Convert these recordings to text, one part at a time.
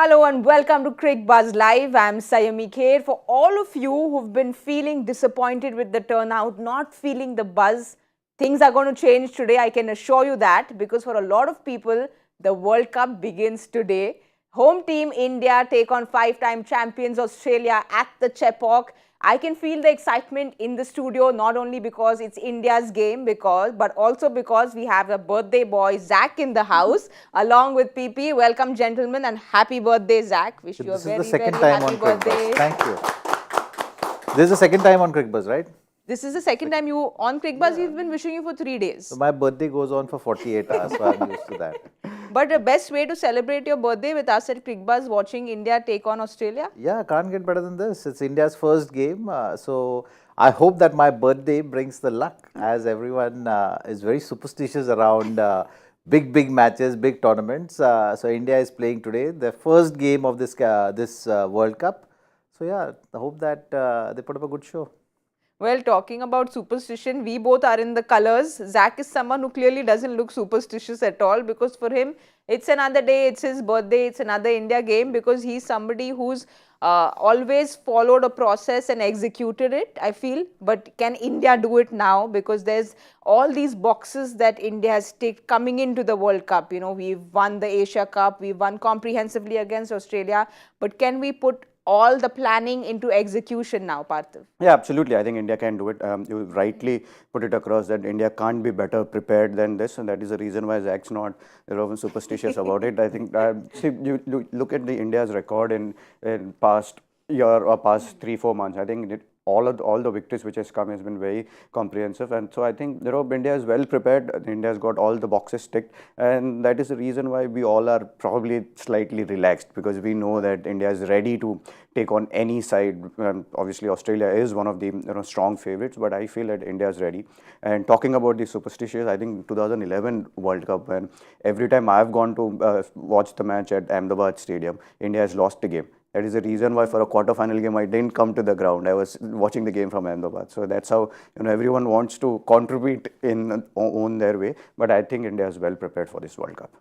Hello and welcome to Cricbuzz Live. I'm Saiyami Kher. For all of you who've been feeling disappointed with the turnout, not feeling the buzz, things are going to change today. I can assure you that, because for a lot of people, the World Cup begins today. Home team India take on five-time champions Australia at the Chepauk. I can feel the excitement in the studio, not only because it's India's game, but also because we have a birthday boy, Zach, in the house, along with PP. Welcome, gentlemen, and happy birthday, Zach. Wish you a very, very happy birthday. Thank you. This is the second time on Cricbuzz, right? This is the second time you on Cricbuzz. We've been wishing you for 3 days. So my birthday goes on for 48 hours, so I'm used to that. But the best way to celebrate your birthday with us at Cricbuzz, watching India take on Australia? Yeah, can't get better than this. It's India's first game. So I hope that my birthday brings the luck, as everyone is very superstitious around big matches, big tournaments. So India is playing today, the first game of this World Cup. So yeah, I hope that they put up a good show. Well, talking about superstition, we both are in the colors. Zach is someone who clearly doesn't look superstitious at all, because for him, it's another day, it's his birthday, it's another India game, because he's somebody who's always followed a process and executed it, I feel. But can India do it now? Because there's all these boxes that India has ticked coming into the World Cup. You know, we've won the Asia Cup, we've won comprehensively against Australia. But can we put all the planning into execution now, Parthiv? Yeah, absolutely. I think India can do it. You rightly put it across that India can't be better prepared than this, and that is the reason why Zach's not superstitious about it. I think, see, you look at the India's record in past year or past 3-4 months. I think all the victories which has come has been very comprehensive, and so I think India is well prepared. India has got all the boxes ticked, and that is the reason why we all are probably slightly relaxed, because we know that India is ready to take on any side. Obviously, Australia is one of the strong favorites, but I feel that India is ready. And talking about the superstitious, I think 2011 World Cup, when every time I've gone to watch the match at Ahmedabad Stadium, India has lost the game. That is the reason why for a quarter-final game, I didn't come to the ground. I was watching the game from Ahmedabad. So that's how everyone wants to contribute in own their way. But I think India is well prepared for this World Cup.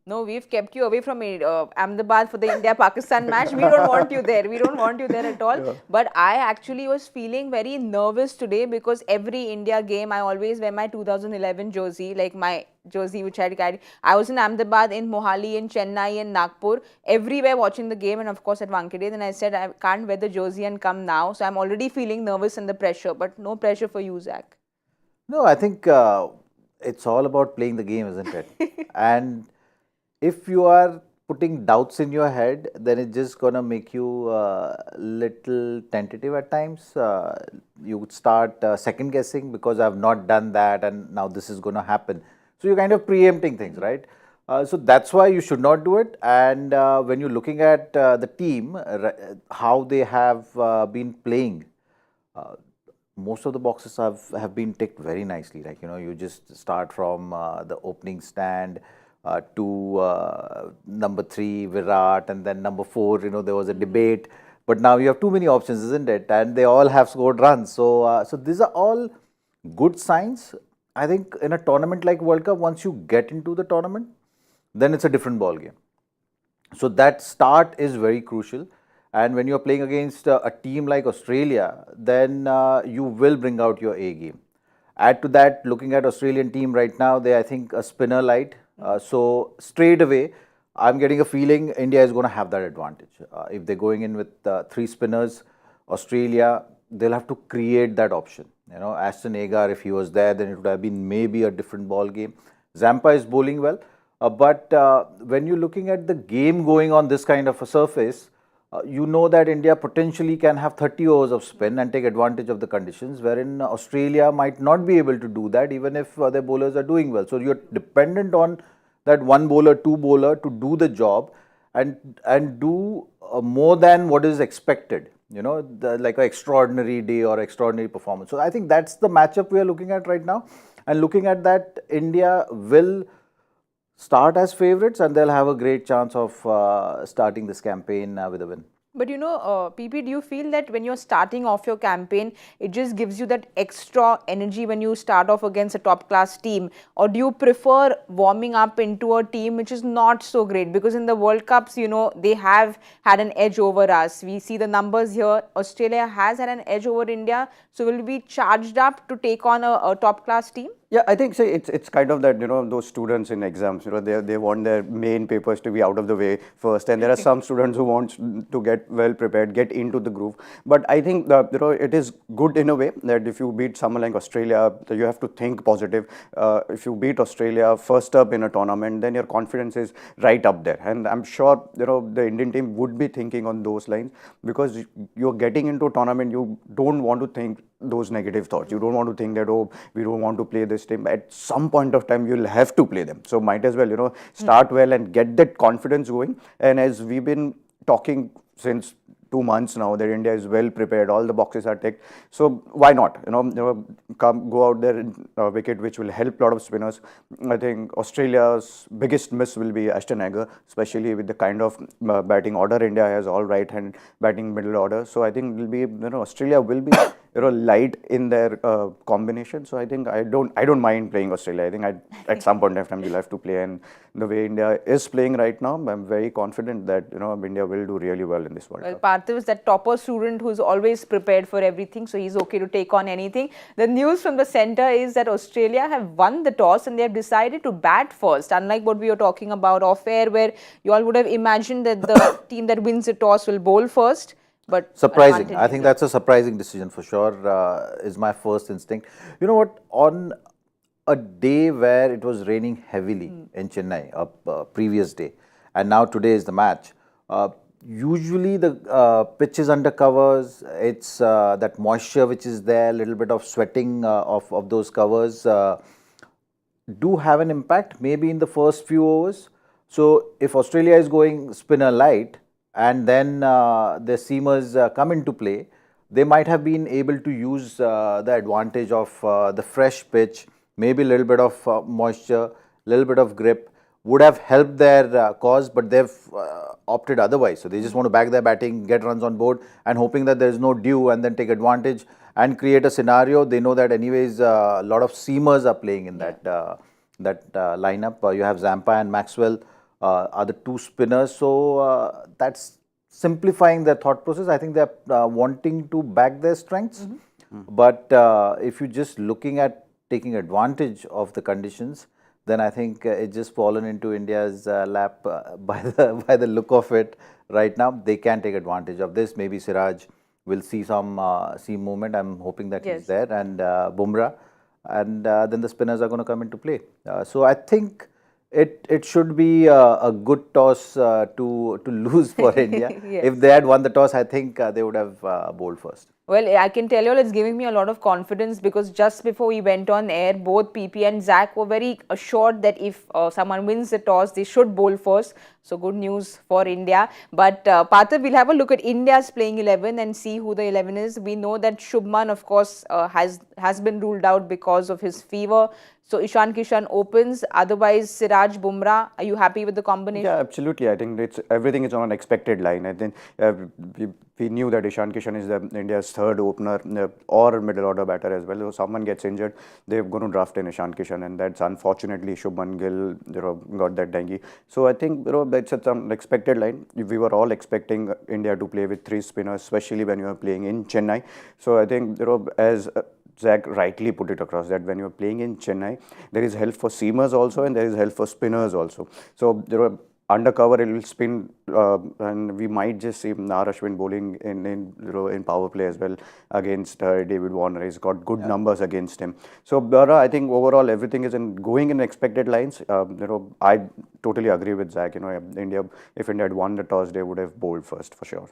No, we've kept you away from Ahmedabad for the India-Pakistan match. We don't want you there. We don't want you there at all. Yeah. But I actually was feeling very nervous today, because every India game, I always wear my 2011 jersey, like my jersey which I had carried. I was in Ahmedabad, in Mohali, in Chennai, in Nagpur, everywhere watching the game, and of course at Wankhede. Then I said, I can't wear the jersey and come now. So I'm already feeling nervous and the pressure, but no pressure for you, Zach. No, I think it's all about playing the game, isn't it? And if you are putting doubts in your head, then it's just going to make you little tentative at times. You would start second guessing, because I've not done that and now this is going to happen. So you're kind of preempting things, right? So that's why you should not do it. And when you're looking at the team, how they have been playing, most of the boxes have been ticked very nicely. Like, you just start from the opening stand, to number 3, Virat, and then number 4, there was a debate. But now you have too many options, isn't it? And they all have scored runs. So, so these are all good signs. I think in a tournament like World Cup, once you get into the tournament, then it's a different ball game. So that start is very crucial. And when you're playing against a team like Australia, then you will bring out your A game. Add to that, looking at Australian team right now, they, I think, a spinner light. So straight away, I'm getting a feeling India is going to have that advantage. If they're going in with 3 spinners, Australia, they'll have to create that option. Ashton Agar, if he was there, then it would have been maybe a different ball game. Zampa is bowling well, but when you're looking at the game going on this kind of a surface, you know that India potentially can have 30 overs of spin and take advantage of the conditions, wherein Australia might not be able to do that, even if their bowlers are doing well. So you're dependent on that 1 bowler, 2 bowler to do the job and do more than what is expected, like an extraordinary day or extraordinary performance. So I think that's the matchup we are looking at right now. And looking at that, India will start as favourites, and they'll have a great chance of starting this campaign with a win. But you know, PP, do you feel that when you're starting off your campaign, it just gives you that extra energy when you start off against a top class team? Or do you prefer warming up into a team which is not so great? Because in the World Cups, you know, they have had an edge over us. We see the numbers here. Australia has had an edge over India. So will we be charged up to take on a top class team? Yeah, I think so. It's kind of that, those students in exams, they want their main papers to be out of the way first, and there are some students who want to get well prepared, get into the groove. But I think that, it is good in a way that if you beat someone like Australia, you have to think positive. If you beat Australia first up in a tournament, then your confidence is right up there, and I'm sure the Indian team would be thinking on those lines, because you're getting into a tournament, you don't want to think those negative thoughts. You don't want to think that, oh, we don't want to play this team. At some point of time, you'll have to play them. So might as well, start well and get that confidence going. And as we've been talking since 2 months now, that India is well prepared, all the boxes are ticked. So why not? Go out there and wicket, which will help a lot of spinners. I think Australia's biggest miss will be Ashton Agar, especially with the kind of batting order India has, all right hand batting middle order. So I think will be, Australia will be light in their combination. So I think I don't mind playing Australia. I think at some point in time you'll have to play, and the way India is playing right now, I'm very confident that India will do really well in this World Cup. Parthiv is that topper student who's always prepared for everything, so he's okay to take on anything. The news from the centre is that Australia have won the toss and they have decided to bat first, unlike what we were talking about off air, where you all would have imagined that the team that wins the toss will bowl first. But surprising. I think that's a surprising decision for sure, is my first instinct. You know what? On a day where it was raining heavily in Chennai, a previous day, and now today is the match, usually the pitch is under covers, it's that moisture which is there, a little bit of sweating of those covers do have an impact, maybe in the first few overs. So if Australia is going spinner light, and then the seamers come into play, they might have been able to use the advantage of the fresh pitch, maybe a little bit of moisture, a little bit of grip, would have helped their cause, but they've opted otherwise. So they just want to back their batting, get runs on board, and hoping that there is no dew, and then take advantage and create a scenario. They know that anyways a lot of seamers are playing in that lineup. You have Zampa and Maxwell are the two spinners, so that's simplifying their thought process. I think they're wanting to back their strengths, but if you're just looking at taking advantage of the conditions, then I think it's just fallen into India's lap by the look of it right now. They can take advantage of this. Maybe Siraj will see some seam movement. I'm hoping that he's there, and Bumrah, and then the spinners are going to come into play. So I think it should be a good toss to lose for India. If they had won the toss, I think they would have bowled first. Well, I can tell you all it's giving me a lot of confidence, because just before we went on air, both PP and Zach were very assured that if someone wins the toss, they should bowl first. So good news for India. But Parthiv, we'll have a look at India's playing 11 and see who the 11 is. We know that Shubman, of course, has been ruled out because of his fever. So Ishan Kishan opens. Otherwise, Siraj, Bumrah. Are you happy with the combination? Yeah, absolutely. I think everything is on an expected line. I think we knew that Ishan Kishan is India's third opener or middle order batter as well. If someone gets injured, they're going to draft in Ishan Kishan, and that's unfortunately Shubman Gill got that dengue. So I think that's an expected line. We were all expecting India to play with three spinners, especially when you are playing in Chennai. So I think as Zach rightly put it across, that when you're playing in Chennai, there is help for seamers also, and there is help for spinners also. So undercover it will spin, and we might just see Nar Ashwin bowling in power play as well against David Warner. He's got good numbers against him. So I think overall everything is going in expected lines. I totally agree with Zach. If India had won the toss, they would have bowled first for sure.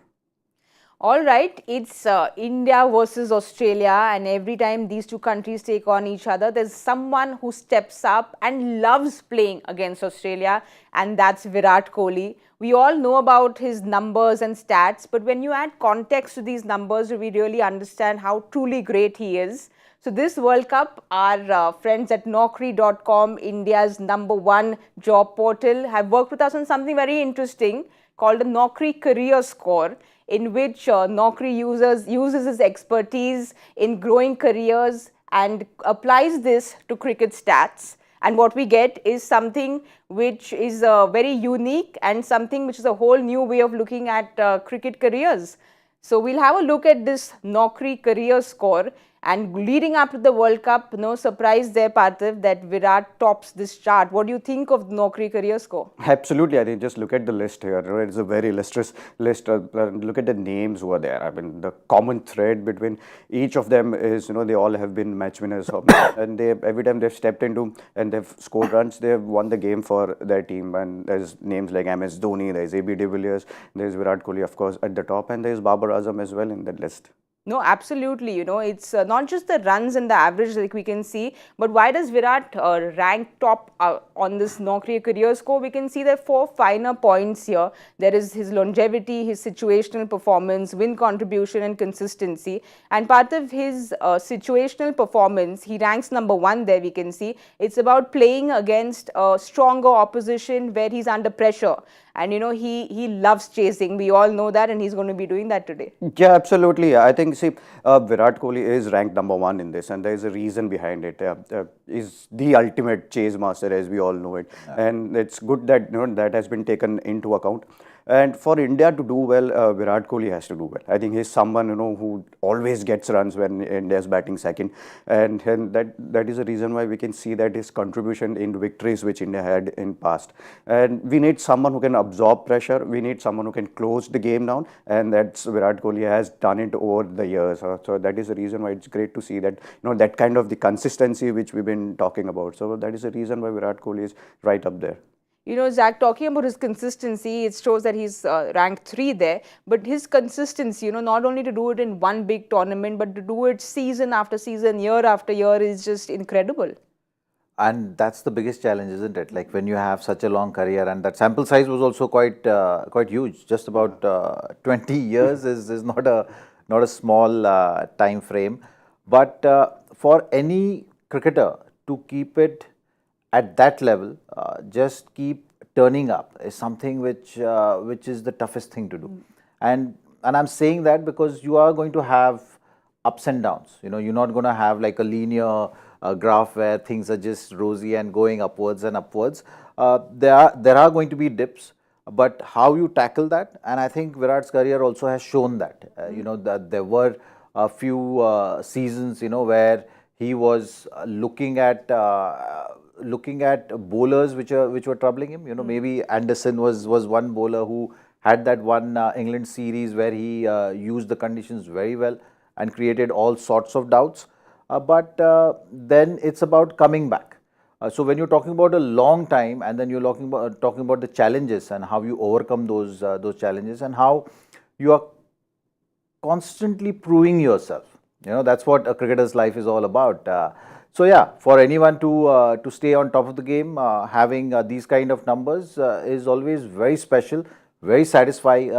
All right, it's India versus Australia, and every time these two countries take on each other, there's someone who steps up and loves playing against Australia, and that's Virat Kohli. We all know about his numbers and stats, but when you add context to these numbers, we really understand how truly great he is. So this World Cup, our friends at Naukri.com, India's #1 job portal, have worked with us on something very interesting called the Naukri Career Score. in which Naukri uses his expertise in growing careers and applies this to cricket stats. And what we get is something which is very unique and something which is a whole new way of looking at cricket careers. So we'll have a look at this Naukri career score, and leading up to the World Cup, no surprise there, Parthiv, that Virat tops this chart. What do you think of the Naukri career score? Absolutely, I think just look at the list here. It's a very illustrious list. Look at the names who are there. I mean, the common thread between each of them is, they all have been match winners, and they every time they've stepped into and they've scored runs, they've won the game for their team. And there's names like MS Dhoni, there's AB de Villiers, there's Virat Kohli, of course, at the top, and there's Babar Azam as well in that list. No, absolutely. It's not just the runs and the average like we can see, but why does Virat rank top on this Naukri career score? We can see there are 4 finer points here. There is his longevity, his situational performance, win contribution and consistency. And part of his situational performance, he ranks number 1 there, we can see. It's about playing against a stronger opposition where he's under pressure. And he loves chasing. We all know that, and he's going to be doing that today. Yeah, absolutely. I think, see, Virat Kohli is ranked number 1 in this, and there is a reason behind it. Is the ultimate chase master, as we all know it, and it's good that that has been taken into account. And for India to do well, Virat Kohli has to do well. I think he's someone who always gets runs when India is batting second, and that is the reason why we can see that his contribution in victories which India had in past. And we need someone who can absorb pressure. We need someone who can close the game down, and that's Virat Kohli has done it over the years. So that is the reason why it's great to see that that kind of the consistency which we've been talking about. So that is the reason why Virat Kohli is right up there. Zach, talking about his consistency, it shows that he's ranked 3 there. But his consistency, not only to do it in one big tournament, but to do it season after season, year after year is just incredible. And that's the biggest challenge, isn't it? Like when you have such a long career, and that sample size was also quite huge. Just about 20 years is not a small time frame. But for any cricketer to keep it at that level, just keep turning up is something which is the toughest thing to do. And I'm saying that because you are going to have ups and downs. You're not going to have like a linear graph where things are just rosy and going upwards and upwards. There are going to be dips, but how you tackle that, and I think Virat's career also has shown that. That there were a few seasons, where he was looking at bowlers which were troubling him. Maybe Anderson was one bowler who had that one England series where he used the conditions very well and created all sorts of doubts. But then it's about coming back. So when you're talking about a long time, and then you're talking about the challenges and how you overcome those challenges and how you are constantly proving yourself. That's what a cricketer's life is all about. So yeah, for anyone to stay on top of the game, having these kind of numbers is always very special, very satisfying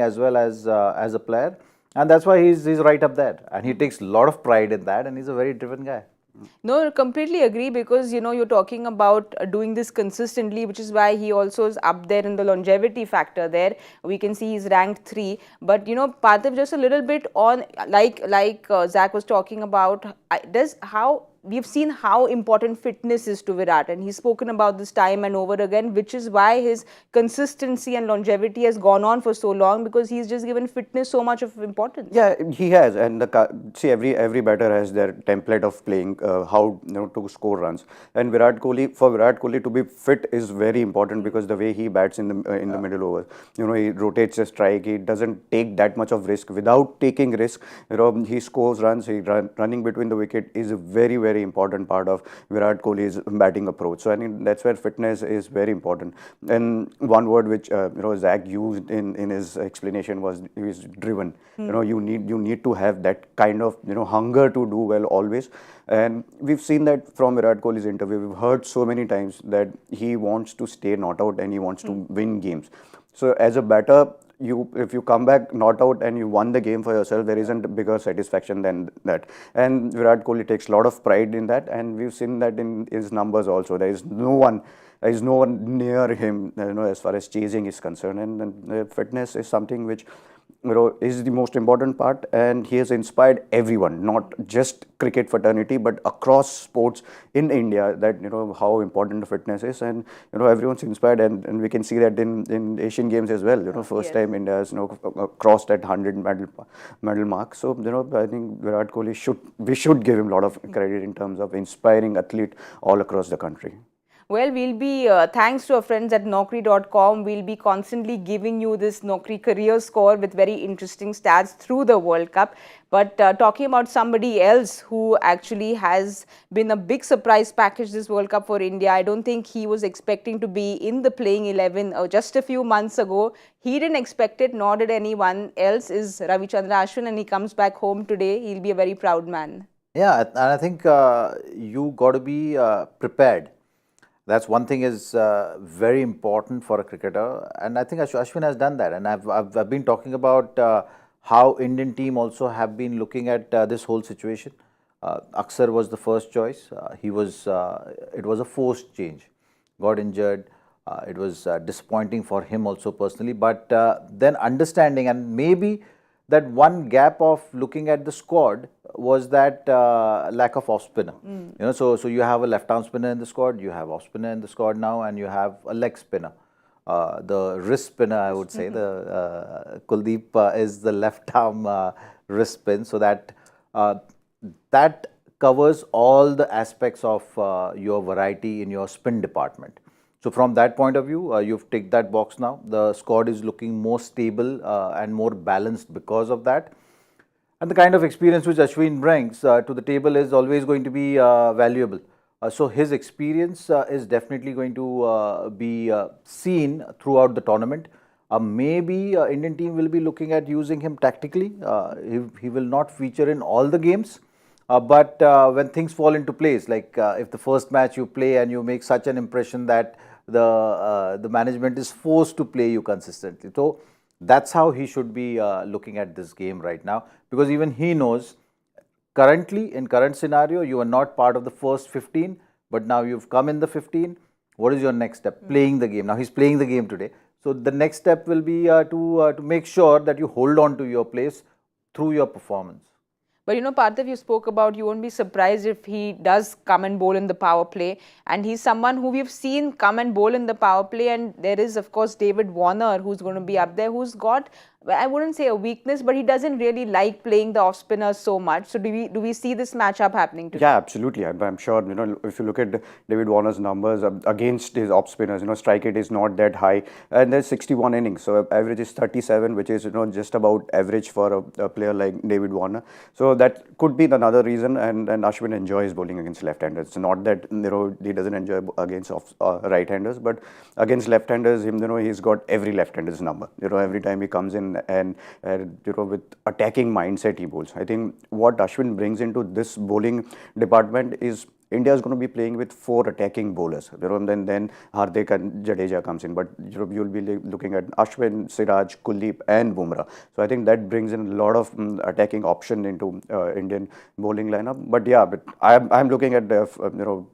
as well as a player, and that's why he's right up there, and he takes a lot of pride in that, and he's a very driven guy. No, I completely agree, because you're talking about doing this consistently, which is why he also is up there in the longevity factor there. We can see he's ranked 3. But Parthiv, just a little bit on like Zach was talking about, we've seen how important fitness is to Virat, and he's spoken about this time and over again, which is why his consistency and longevity has gone on for so long, because he's just given fitness so much of importance. Yeah, he has, and see, every batter has their template of playing how to score runs. And for Virat Kohli to be fit is very important, because the way he bats in the middle overs, he rotates his strike. He doesn't take that much of risk. Without taking risk, he scores runs. Running between the wicket is a very, very important part of Virat Kohli's batting approach. So I think that's where fitness is very important. And one word which Zach used in his explanation was driven. You need to have that kind of hunger to do well always. And we've seen that from Virat Kohli's interview. We've heard so many times that he wants to stay not out and he wants to win games. So as a batter, if you come back not out and you won the game for yourself, there isn't a bigger satisfaction than that. And Virat Kohli takes a lot of pride in that, and we've seen that in his numbers also. There is no one near him, as far as chasing is concerned. And fitness is something which is the most important part, and he has inspired everyone, not just cricket fraternity, but across sports in India, that how important fitness is, and everyone's inspired, and we can see that in Asian Games as well. First Yes. time India has crossed that 100 medal mark. So I think Virat Kohli we should give him a lot of credit in terms of inspiring athlete all across the country. Well, we'll be, thanks to our friends at Naukri.com, we'll be constantly giving you this Naukri career score with very interesting stats through the World Cup. But talking about somebody else who actually has been a big surprise package this World Cup for India, I don't think he was expecting to be in the playing 11 just a few months ago. He didn't expect it, nor did anyone else, is Ravichandra Ashwin, and he comes back home today. He'll be a very proud man. Yeah, and I think you got to be prepared. That's one thing is very important for a cricketer, and I think Ashwin has done that. And I've been talking about how Indian team also have been looking at this whole situation. Aksar was the first choice. It was a forced change. Got injured. It was disappointing for him also personally. But then understanding, and maybe that one gap of looking at the squad was that lack of off spinner. So you have a left arm spinner in the squad, you have off spinner in the squad now, and you have a leg spinner. The wrist spinner, I would say, the Kuldeep is the left arm wrist spin, so that that covers all the aspects of your variety in your spin department. So from that point of view, you've ticked that box now. The squad is looking more stable and more balanced because of that. And the kind of experience which Ashwin brings to the table is always going to be valuable. So his experience is definitely going to be seen throughout the tournament. Maybe Indian team will be looking at using him tactically. He will not feature in all the games. But when things fall into place, like if the first match you play and you make such an impression that the management is forced to play you consistently. So that's how he should be looking at this game right now, because even he knows currently, in current scenario, you are not part of the first 15, but now you've come in the 15. What is your next step? Playing the game. Now he's playing the game today. So the next step will be to make sure that you hold on to your place through your performance. But Parthiv, you spoke about you won't be surprised if he does come and bowl in the power play. And he's someone who we've seen come and bowl in the power play. And there is, of course, David Warner, who's going to be up there, who's got, I wouldn't say a weakness, but he doesn't really like playing the off spinners so much. So do we see this matchup happening today? Yeah, absolutely. I'm sure, if you look at David Warner's numbers against his off spinners, strike rate is not that high. And there's 61 innings. So average is 37, which is, just about average for a player like David Warner. So that could be another reason. And Ashwin enjoys bowling against left-handers. It's not that, he doesn't enjoy against right-handers, but against left-handers, he's got every left-hander's number. Every time he comes in and with attacking mindset he bowls. I think what Ashwin brings into this bowling department is India is going to be playing with 4 attacking bowlers. And then Hardik and Jadeja comes in, but you'll be looking at Ashwin, Siraj, Kuldeep, and Bumrah. So I think that brings in a lot of attacking option into Indian bowling lineup. But yeah, I'm looking at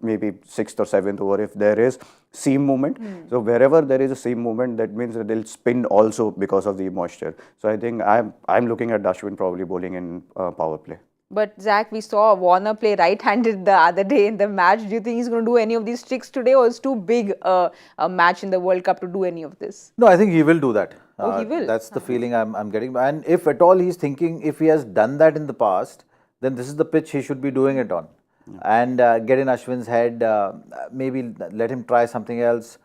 maybe 6th or 7th over if there is seam movement. So wherever there is a seam movement, that means that they'll spin also because of the moisture. So I think I'm looking at Ashwin probably bowling in power play. But Zach, we saw Warner play right-handed the other day in the match. Do you think he's going to do any of these tricks today, or is too big a match in the World Cup to do any of this? No, I think he will do that. Oh, he will? That's the feeling I'm getting. And if at all he's thinking, if he has done that in the past, then this is the pitch he should be doing it on. And get in Ashwin's head, maybe let him try something else.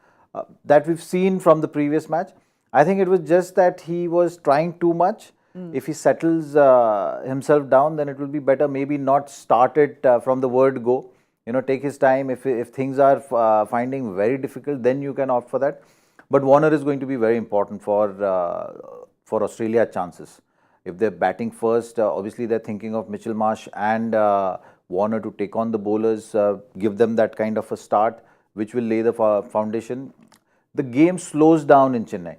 That we've seen from the previous match. I think it was just that he was trying too much. If he settles himself down, then it will be better. Maybe not start it from the word go. Take his time. If things are finding very difficult, then you can opt for that. But Warner is going to be very important for Australia chances. If they're batting first, obviously they're thinking of Mitchell Marsh and Warner to take on the bowlers, give them that kind of a start, which will lay the foundation. The game slows down in Chennai.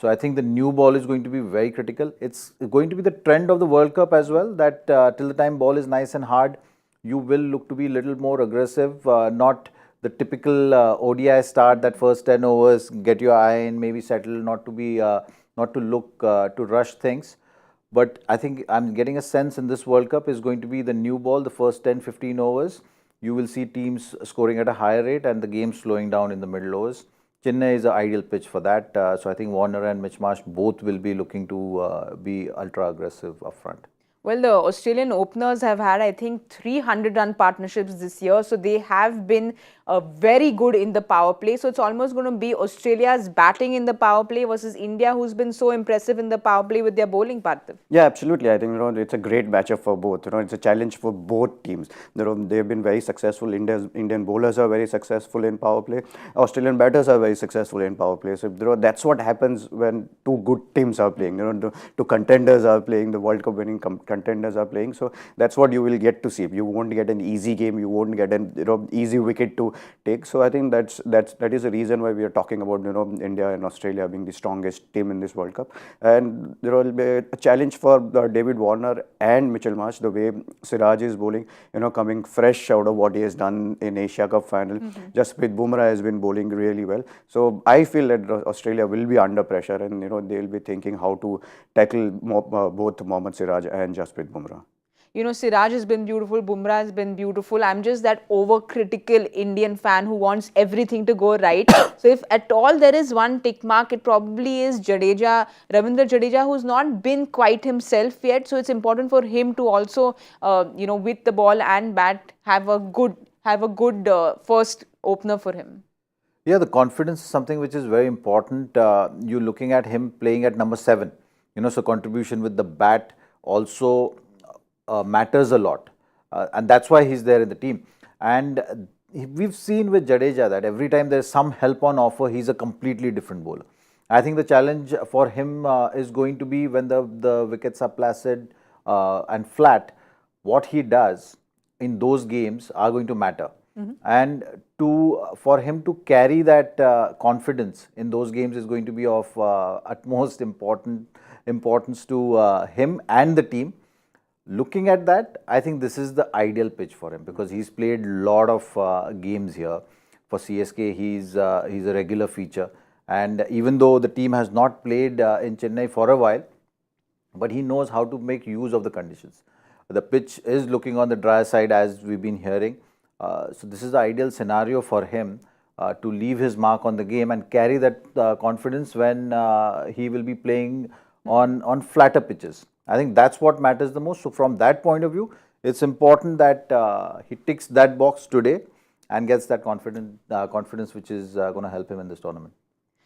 So I think the new ball is going to be very critical. It's going to be the trend of the World Cup as well, that till the time ball is nice and hard, you will look to be a little more aggressive, not the typical ODI start, that first 10 overs, get your eye in, maybe settle, not to be not to look to rush things. But I think I'm getting a sense in this World Cup is going to be the new ball, the first 10-15 overs. You will see teams scoring at a higher rate and the game slowing down in the middle overs. Chennai is an ideal pitch for that. So I think Warner and Mitch Marsh both will be looking to be ultra aggressive up front. Well, the Australian openers have had, I think, 300-run partnerships this year. So they have been very good in the power play. So it's almost going to be Australia's batting in the power play versus India, who's been so impressive in the power play with their bowling, Parthiv. Yeah, absolutely. I think it's a great matchup for both. It's a challenge for both teams. They've been very successful. Indian bowlers are very successful in power play. Australian batters are very successful in power play. So that's what happens when two good teams are playing. Two contenders are playing. The World Cup winning contenders are playing. So that's what you will get to see. You won't get an easy game. You won't get an easy wicket to take. So I think that is the reason why we are talking about India and Australia being the strongest team in this World Cup. And there will be a challenge for David Warner and Mitchell Marsh, the way Siraj is bowling, coming fresh out of what he has done in Asia Cup final. Jasprit Bumrah has been bowling really well. So I feel that Australia will be under pressure, and they'll be thinking how to tackle both Mohammad Siraj and Jasprit Bumrah. Siraj has been beautiful, Bumrah has been beautiful. I'm just that overcritical Indian fan who wants everything to go right. So if at all there is one tick mark, it probably is Ravindra Jadeja, who's not been quite himself yet. So it's important for him to also, with the ball and bat, have a good first opener for him. Yeah, the confidence is something which is very important. You're looking at him playing at number 7. So contribution with the bat also matters a lot, and that's why he's there in the team. And we've seen with Jadeja that every time there's some help on offer, he's a completely different bowler. I think the challenge for him is going to be when the wickets are placid and flat, what he does in those games are going to matter. And for him to carry that confidence in those games is going to be of utmost importance to him and the team. Looking at that, I think this is the ideal pitch for him because he's played a lot of games here. For CSK, he's a regular feature, and even though the team has not played in Chennai for a while, but he knows how to make use of the conditions. The pitch is looking on the dry side, as we've been hearing. So this is the ideal scenario for him to leave his mark on the game and carry that confidence when he will be playing on flatter pitches. I think that's what matters the most. So from that point of view, it's important that he ticks that box today and gets that confidence which is going to help him in this tournament.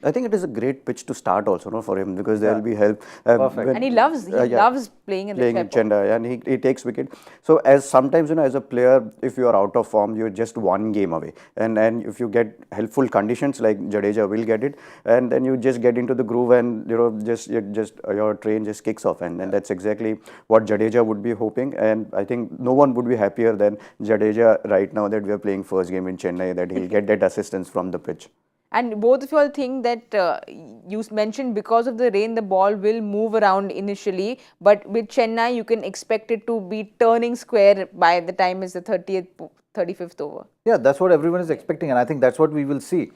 I think it is a great pitch to start also for him because there will be help. Perfect. And he loves playing in Chennai, and he takes wicket. So as sometimes as a player, if you are out of form, you're just one game away. And if you get helpful conditions like Jadeja will get it, and then you just get into the groove and your train just kicks off, and that's exactly what Jadeja would be hoping. And I think no one would be happier than Jadeja right now that we are playing first game in Chennai, that he'll get that assistance from the pitch. And both of you all think that you mentioned because of the rain, the ball will move around initially. But with Chennai, you can expect it to be turning square by the time it's the 35th over. Yeah, that's what everyone is expecting. And I think that's what we will see.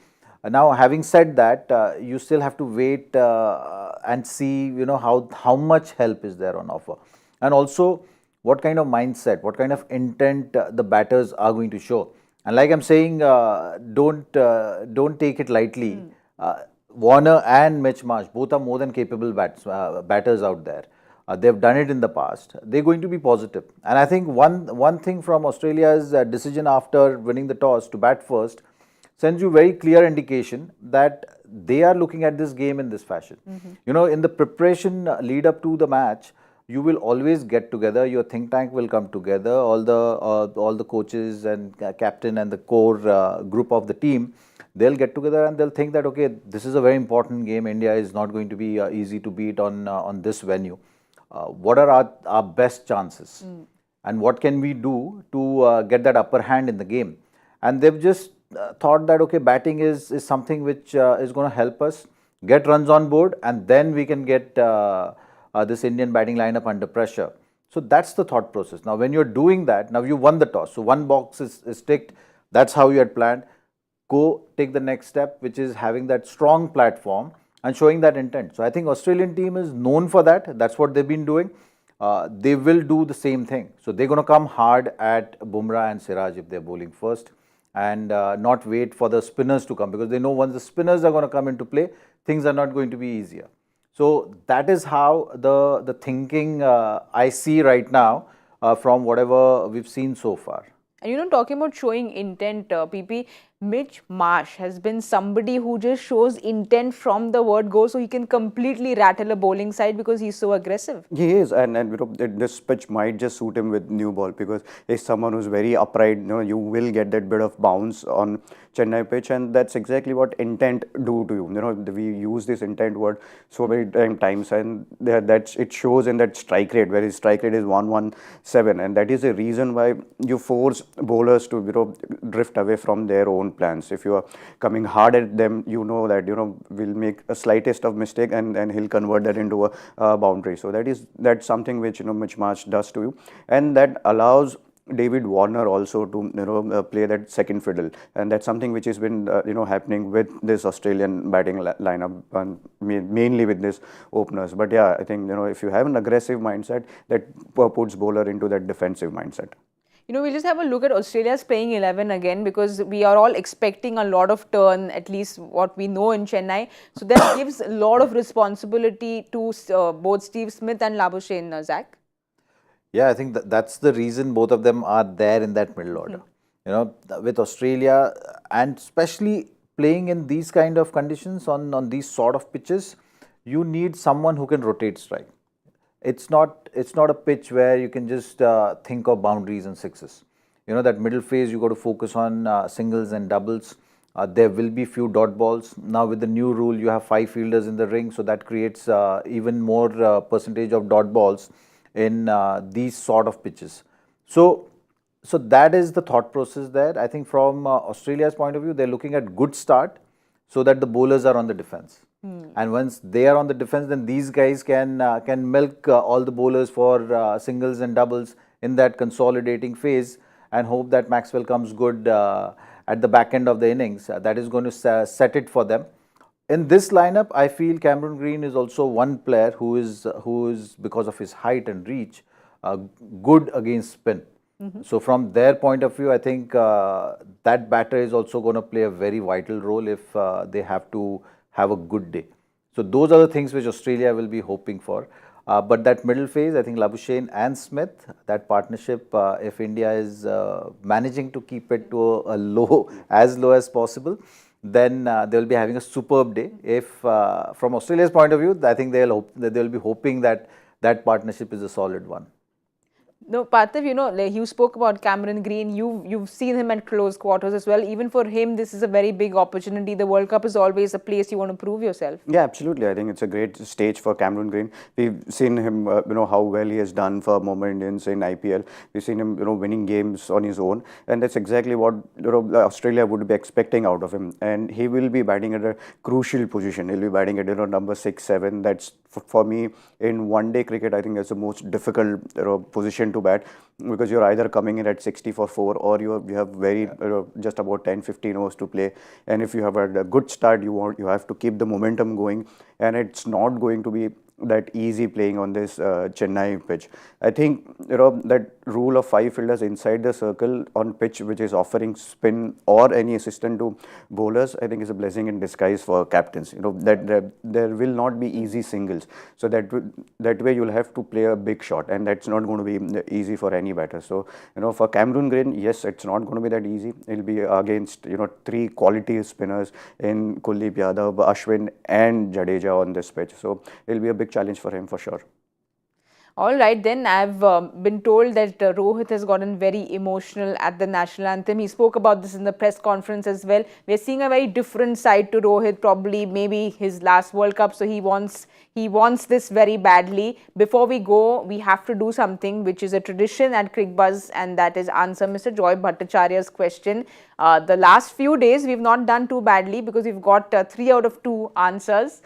Now, having said that, you still have to wait and see, how much help is there on offer. And also, what kind of mindset, what kind of intent the batters are going to show. And like I'm saying, don't take it lightly. Warner and Mitch Marsh both are more than capable batters out there. They've done it in the past. They're going to be positive. And I think one thing from Australia's decision after winning the toss to bat first sends you very clear indication that they are looking at this game in this fashion. In the preparation lead up to the match, you will always get together, your think tank will come together, all the coaches and captain and the core group of the team, they'll get together and they'll think that, okay, this is a very important game. India is not going to be easy to beat on this venue. What are our best chances? And what can we do to get that upper hand in the game? And they've just thought that, okay, batting is something which is going to help us get runs on board, and then we can get this Indian batting lineup under pressure. So that's the thought process. Now, when you're doing that, now you won the toss. So one box is ticked. That's how you had planned. Go take the next step, which is having that strong platform and showing that intent. So I think Australian team is known for that. That's what they've been doing. They will do the same thing. So they're going to come hard at Bumrah and Siraj if they're bowling first, and not wait for the spinners to come, because they know once the spinners are going to come into play, things are not going to be easier. So that is how the thinking I see right now from whatever we've seen so far. And talking about showing intent, PP, Mitch Marsh has been somebody who just shows intent from the word go, so he can completely rattle a bowling side because he's so aggressive. He is, and this pitch might just suit him with new ball, because he's someone who's very upright. You will get that bit of bounce on Chennai pitch, and that's exactly what intent do to you. We use this intent word so many times, and it shows in that strike rate, where his strike rate is 117, and that is the reason why you force bowlers to drift away from their own plans. If you are coming hard at them, that will make a slightest of mistake, and he'll convert that into a boundary. So that's something which Mitch Marsh does to you, and that allows David Warner also to play that second fiddle, and that's something which has been happening with this Australian batting lineup, and mainly with these openers. But yeah, I think if you have an aggressive mindset, that puts bowler into that defensive mindset. We'll just have a look at Australia's playing 11 again, because we are all expecting a lot of turn, at least what we know in Chennai. So that gives a lot of responsibility to both Steve Smith and Labuschagne, Zach. Yeah, I think that's the reason both of them are there in that middle order. With Australia, and especially playing in these kind of conditions on these sort of pitches, you need someone who can rotate strike. It's not a pitch where you can just think of boundaries and sixes. That middle phase, you got to focus on singles and doubles. There will be few dot balls. Now with the new rule, you have 5 fielders in the ring, so that creates even more percentage of dot balls in these sort of pitches. So that is the thought process there. I think from Australia's point of view, they're looking at good start so that the bowlers are on the defense. And once they are on the defense, then these guys can milk all the bowlers for singles and doubles in that consolidating phase, and hope that Maxwell comes good at the back end of the innings. That is going to set it for them. In this lineup, I feel Cameron Green is also one player who is because of his height and reach, good against spin. So from their point of view, I think that batter is also going to play a very vital role if they have to have a good day. So those are the things which Australia will be hoping for. But that middle phase, I think Labuschagne and Smith, that partnership, if India is managing to keep it to a low, as low as possible, then they will be having a superb day. If from Australia's point of view, I think they will be hoping that that partnership is a solid one. No, Parthiv, you spoke about Cameron Green. You've seen him at close quarters as well. Even for him, this is a very big opportunity. The World Cup is always a place you want to prove yourself. Yeah, absolutely. I think it's a great stage for Cameron Green. We've seen him, how well he has done for Mumbai Indians in IPL. We've seen him, winning games on his own, and that's exactly what Australia would be expecting out of him. And he will be batting at a crucial position. He'll be batting at number 6, 7. That's for me in one-day cricket. I think that's the most difficult position to bat, because you're either coming in at 60 for 4, or you have very just about 10-15 overs to play. And if you have had a good start, you have to keep the momentum going, and it's not going to be that easy playing on this Chennai pitch. I think that rule of 5 fielders inside the circle on pitch which is offering spin or any assistant to bowlers, I think is a blessing in disguise for captains. That there will not be easy singles, so that way you'll have to play a big shot, and that's not going to be easy for any batter. So for Cameron Green, yes, it's not going to be that easy. It'll be against 3 quality spinners in Kuldeep Yadav, Ashwin and Jadeja on this pitch. So it'll be a big challenge for him for sure. All right, then I've been told that Rohit has gotten very emotional at the national anthem. He spoke about this in the press conference as well. We're seeing a very different side to Rohit, probably maybe his last World Cup, so he wants this very badly. Before we go, we have to do something which is a tradition at Cricbuzz, and that is answer Mr. Joy Bhattacharya's question. The last few days we've not done too badly because we've got 3 out of 2 answers.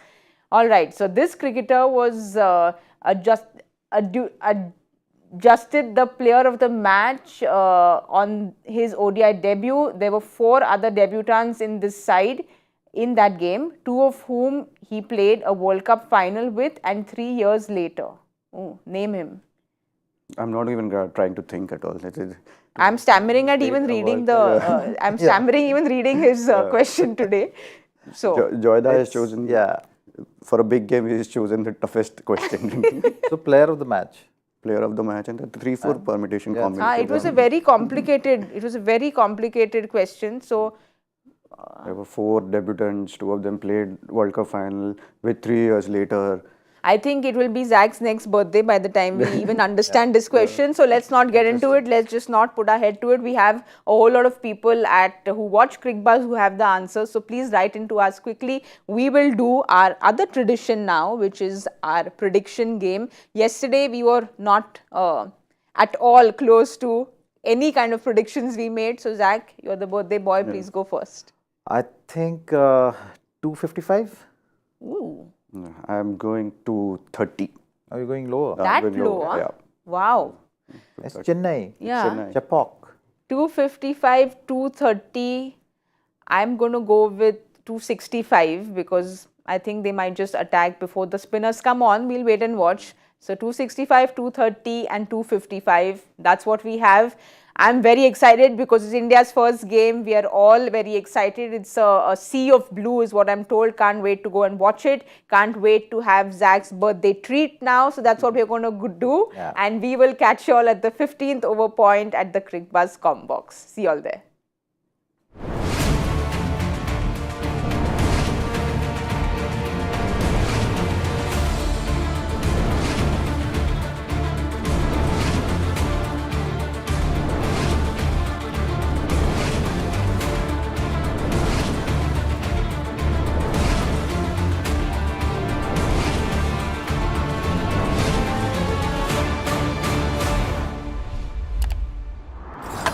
All right, so this cricketer was adjusted the player of the match on his ODI debut. There were 4 other debutants in this side. in that game, 2 of whom he played a World Cup final with, and 3 years later. Oh, name him. I'm not even trying to think at all. I'm stammering at even reading the. I'm stammering even reading his question today. So Joyda has chosen. Yeah. For a big game, he's chosen the toughest question. So player of the match. Player of the match and the 3-4 permutation combination. it was a very complicated. It was a very complicated question. So There were 4 debutants. 2 of them played World Cup final with 3 years later. I think it will be Zach's next birthday by the time we even understand this question. So let's not get into it. Let's just not put our head to it. We have a whole lot of people who watch Cricbuzz who have the answers. So please write into us quickly. We will do our other tradition now, which is our prediction game. Yesterday we were not at all close to any kind of predictions we made. So Zach, you're the birthday boy. Please go first. I think 255. Ooh, I'm going to 30. Are you going lower? that going low, low, huh? yeah. Wow. It's Chennai. Yeah. Chennai. Chapok. 255, 230. I'm going to go with 265 because I think they might just attack before the spinners come on. We'll wait and watch. So 265, 230 and 255. That's what we have. I'm very excited because it's India's first game. We are all very excited. It's a sea of blue is what I'm told. Can't wait to go and watch it. Can't wait to have Zach's birthday treat now. So that's what we're going to do. Yeah. And we will catch you all at the 15th over point at the Cricbuzz Combox. See you all there.